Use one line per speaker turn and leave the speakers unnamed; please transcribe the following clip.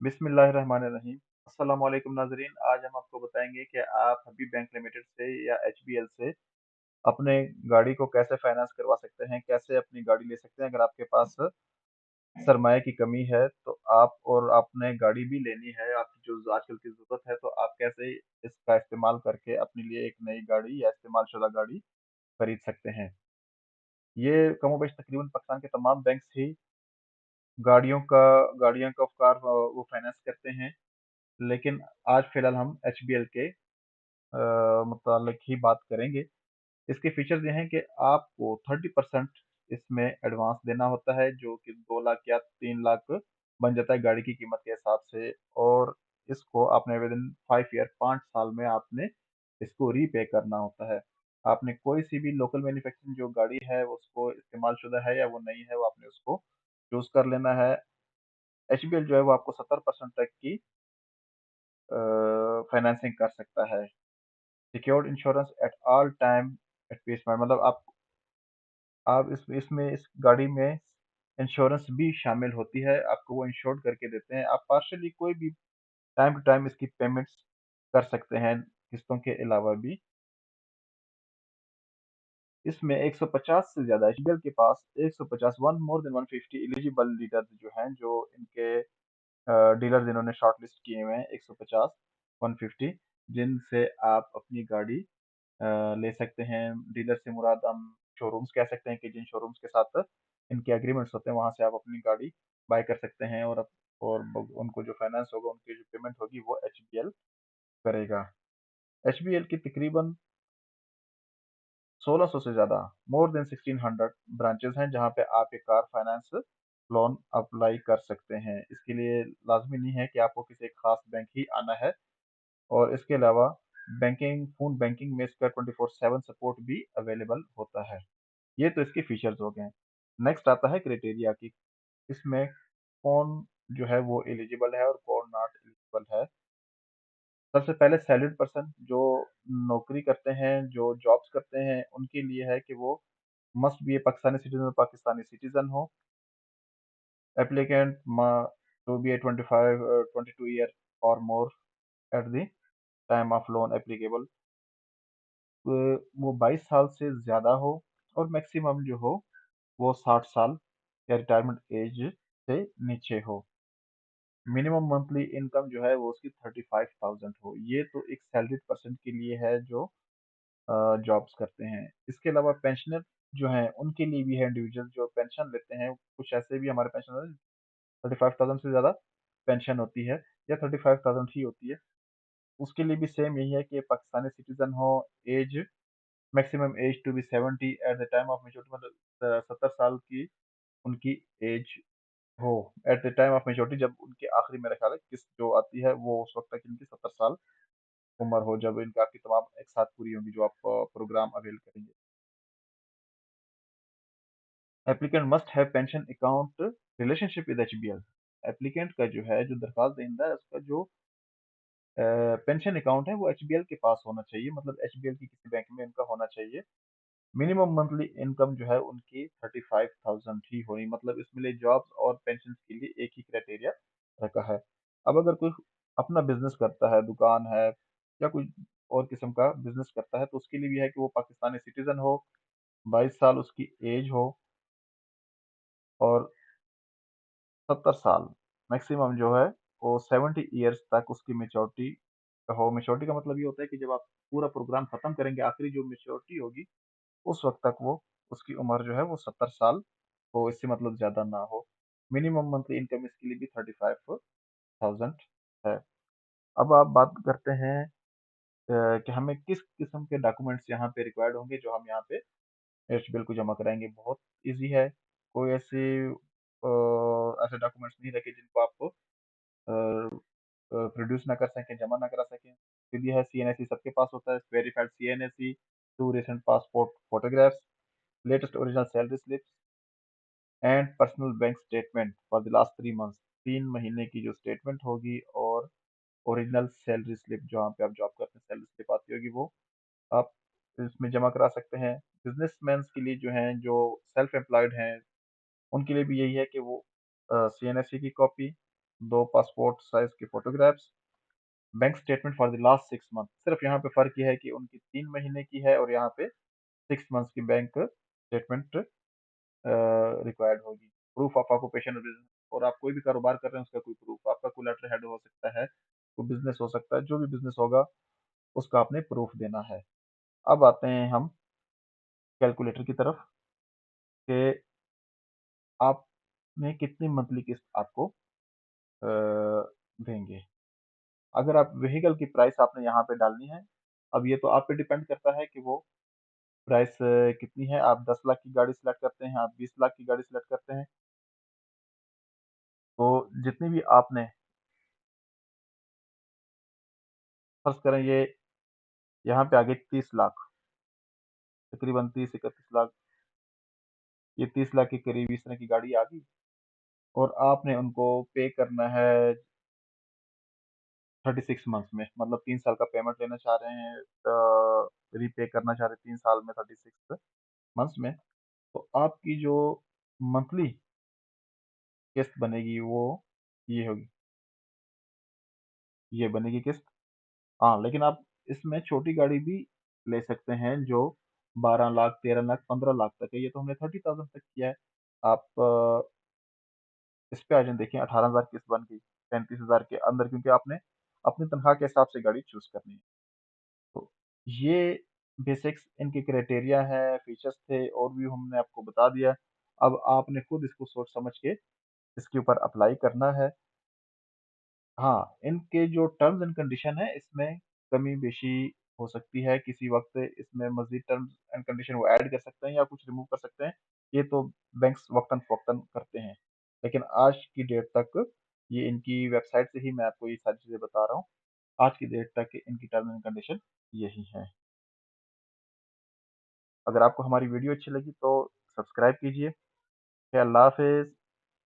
बिस्मिल्लाहिर्रहमानिर्रहीम। अस्सलामु अलैकुम नाज़रीन। आज हम आपको बताएँगे कि आप हबीब बैंक लिमिटेड से या एचबीएल से अपने गाड़ी को कैसे फाइनेंस करवा सकते हैं, कैसे अपनी गाड़ी ले सकते हैं। अगर आपके पास सरमाए की कमी है तो आपने गाड़ी भी लेनी है, आपकी जो आजकल की ज़रूरत है, तो आप कैसे इसका इस्तेमाल करके अपने लिए एक नई गाड़ी या इस्तेमालशुदा गाड़ी खरीद सकते हैं। ये कमोबेश तकरीबन पाकिस्तान के तमाम बैंक्स ही गाड़ियों का गाड़ियों का उपकार वो फाइनेंस करते हैं। लेकिन आज फिलहाल हम एचबीएल के मुतालिक ही बात करेंगे। इसके फीचर्स ये हैं कि आपको 30% इसमें एडवांस देना होता है, जो कि 2 लाख या 3 लाख बन जाता है गाड़ी की कीमत के हिसाब से। और इसको आपने विदिन 5 ईयर 5 साल में आपने इसको रीपे करना होता है। आपने कोई सी भी लोकल मैन्युफैक्चरिंग जो गाड़ी है उसको इस्तेमाल शुदा है या वो नई है, वो आपने उसको चूज़ कर लेना है। एचबीएल जो है वो आपको 70% तक की फाइनेंसिंग कर सकता है। Secured insurance at all time at peace mind, मतलब आप इसमें इस गाड़ी में इंश्योरेंस भी शामिल होती है, आपको वो इंश्योर्ड करके देते हैं। आप पार्शियली कोई भी टाइम टू टाइम इसकी पेमेंट्स कर सकते हैं किस्तों के अलावा भी। इसमें 150 से ज़्यादा एचबीएल के पास 150 one more than 150 eligible dealers जो हैं, जो इनके डीलर्स इन्होंने शॉर्टलिस्ट किए हुए हैं 150 150, जिनसे आप अपनी गाड़ी ले सकते हैं। डीलर से मुराद हम शोरूम्स कह सकते हैं कि जिन शोरूम्स के साथ इनके एग्रीमेंट्स होते हैं, वहां से आप अपनी गाड़ी बाय कर सकते हैं। उनको जो फाइनेंस होगा, उनकी जो पेमेंट होगी, वो एचबीएल करेगा। एचबीएल की तकरीबन 1600 से ज़्यादा, मोर देन 1600 ब्रांचेस हैं, जहां पे आप एक कार फाइनेंस लोन अप्लाई कर सकते हैं। इसके लिए लाजमी नहीं है कि आपको किसी एक खास बैंक ही आना है। और इसके अलावा फ़ोन बैंकिंग में इसका 24/7 सपोर्ट भी अवेलेबल होता है। ये तो इसके फीचर्स हो गए। नेक्स्ट आता है क्राइटेरिया की, इसमें कौन जो है वो एलिजिबल है और कौन नॉट एलिजिबल है। सबसे पहले सैलरीड पर्सन जो नौकरी करते हैं, जो जॉब्स करते हैं, उनके लिए है कि वो must be a Pakistani citizen हो। Applicant to be a 22 year और more at the time of loan applicable. वो 22 साल से ज़्यादा हो, और मैक्सिमम जो हो वो 60 साल या रिटायरमेंट एज से नीचे हो। मिनिमम मंथली इनकम जो है वो उसकी 35,000 हो। ये तो एक सैलरीड पर्सन के लिए है जो जॉब्स करते हैं। इसके अलावा पेंशनर जो हैं उनके लिए भी है, इंडिविजुअल जो पेंशन लेते हैं। कुछ ऐसे भी हमारे पेंशनर 35,000 से ज़्यादा पेंशन होती है, या 35,000 ही होती है। उसके लिए भी सेम यही है कि पाकिस्तानी सिटीजन हो, as maximum age to be 70 at the time of maturity, मतलब 70 साल की उनकी एज हो at the time of maturity, जब उनके आखिरी, मेरा ख्याल है किस्त जो आती है वो उस वक्त तक इनकी 70 साल उम्र हो, जब इनका आपकी तमाम एक साथ पूरी होंगी जो आप प्रोग्राम अवेल करेंगे। Applicant must have pension account relationship with HBL. Applicant का जो है, जो दरखास्त देता है, उसका जो पेंशन अकाउंट है वो एचबीएल के पास होना चाहिए, मतलब एचबीएल की किसी बैंक में इनका होना चाहिए। मिनिमम मंथली इनकम जो है उनकी 35,000 ही होनी, मतलब इसमें लिए जॉब्स और पेंशन के लिए एक ही क्राइटेरिया रखा है। अब अगर कोई अपना बिजनेस करता है, दुकान है या कोई और किस्म का बिजनेस करता है, तो उसके लिए भी है कि वो पाकिस्तानी सिटीजन हो, 22 साल उसकी एज हो, और 70 साल मैक्सिमम जो है वो 70 ईयर्स तक उसकी मेच्योरिटी हो। मेच्योरिटी का मतलब ये होता है कि जब आप पूरा प्रोग्राम खत्म करेंगे, आखिरी जो मेच्योरिटी होगी, उस वक्त तक वो उसकी उम्र जो है वो 70 साल हो, इससे मतलब ज़्यादा ना हो। मिनिमम मंथली इनकम इसके लिए भी 35,000 है। अब आप बात करते हैं कि हमें किस किस्म के डॉक्यूमेंट्स यहाँ पे रिक्वायर्ड होंगे, जो हम यहाँ पे एच बिल को जमा कराएंगे। बहुत इजी है, कोई ऐसे डॉक्यूमेंट्स नहीं रखे जिनको आपको प्रोड्यूस ना कर सकें, जमा ना करा सकें। फिर यह है सीएनएसी सबके पास होता है, verified CNIC, 2 recent passport photographs, latest original salary slips and personal bank statement for the last 3 months. 3 महीने की जो स्टेटमेंट होगी, और ओरिजिनल सैलरी स्लिप, जहाँ पे आप जॉब करते हैं सैलरी स्लिप आती होगी, वो आप इसमें जमा करा सकते हैं। बिजनेसमैन के लिए जो हैं, जो सेल्फ एम्प्लॉयड हैं, उनके लिए भी यही है कि वो सीएनएससी की कॉपी, 2 पासपोर्ट साइज की photographs, bank statement for the last 6 month. सिर्फ यहाँ पे फ़र्क ये है कि उनकी 3 महीने की है और यहाँ पे 6 मंथ्स की बैंक स्टेटमेंट रिक्वायर्ड होगी। प्रूफ ऑफ ऑक्यूपेशन बिज़नेस, और आप कोई भी कारोबार कर रहे हैं उसका कोई प्रूफ, आपका कोई लेटर हेड हो सकता है, कोई बिज़नेस हो सकता है, जो भी बिज़नेस होगा उसका आपने प्रूफ देना है। अब आते हैं हम कैलकुलेटर की तरफ कि आपने कितनी मंथली किस्त आपको अ, देंगे। अगर आप व्हीकल की प्राइस आपने यहाँ पे डालनी है, अब ये तो आप पे डिपेंड करता है कि वो प्राइस कितनी है। आप 10 लाख की गाड़ी सिलेक्ट करते हैं, आप 20 लाख की गाड़ी सिलेक्ट करते हैं, तो जितनी भी आपने, फर्ज करें ये यहाँ पे आ गई 30 लाख, तकरीबन 30-31 लाख, ये 30 लाख के करीब इस तरह की गाड़ी आ गई, और आपने उनको पे करना है 36 मंथ्स में, मतलब 3 साल का पेमेंट लेना चाह रहे हैं, रीपे करना चाह रहे हैं 3 साल में 36 मंथ्स में, तो आपकी जो मंथली किस्त बनेगी वो ये होगी, ये बनेगी किस्त। हाँ, लेकिन आप इसमें छोटी गाड़ी भी ले सकते हैं जो 12 लाख, 13 लाख, 15 लाख तक है। ये तो हमने 30,000 तक किया है। आप इस पे आ जाए, देखिए 18,000 किस्त बन गई 35,000 के अंदर, क्योंकि आपने अपनी तनख्वाह के हिसाब से गाड़ी चूज करनी है। तो ये बेसिक्स इनके क्राइटेरिया है, फीचर्स थे, और भी हमने आपको बता दिया। अब आपने खुद इसको सोच समझ के इसके ऊपर अप्लाई करना है। हाँ, इनके जो टर्म्स एंड कंडीशन है इसमें कमी बेशी हो सकती है, किसी वक्त इसमें मजीद टर्म्स एंड कंडीशन वो ऐड कर सकते हैं या कुछ रिमूव कर सकते हैं, ये तो बैंक्स वक्तन फवक्तन करते हैं। लेकिन आज की डेट तक ये इनकी वेबसाइट से ही मैं आपको ये सारी चीज़ें बता रहा हूँ। आज की डेट तक इनकी टर्म्स एंड कंडीशन यही है। अगर आपको हमारी वीडियो अच्छी लगी तो सब्सक्राइब कीजिए। अल्लाह हाफिज़।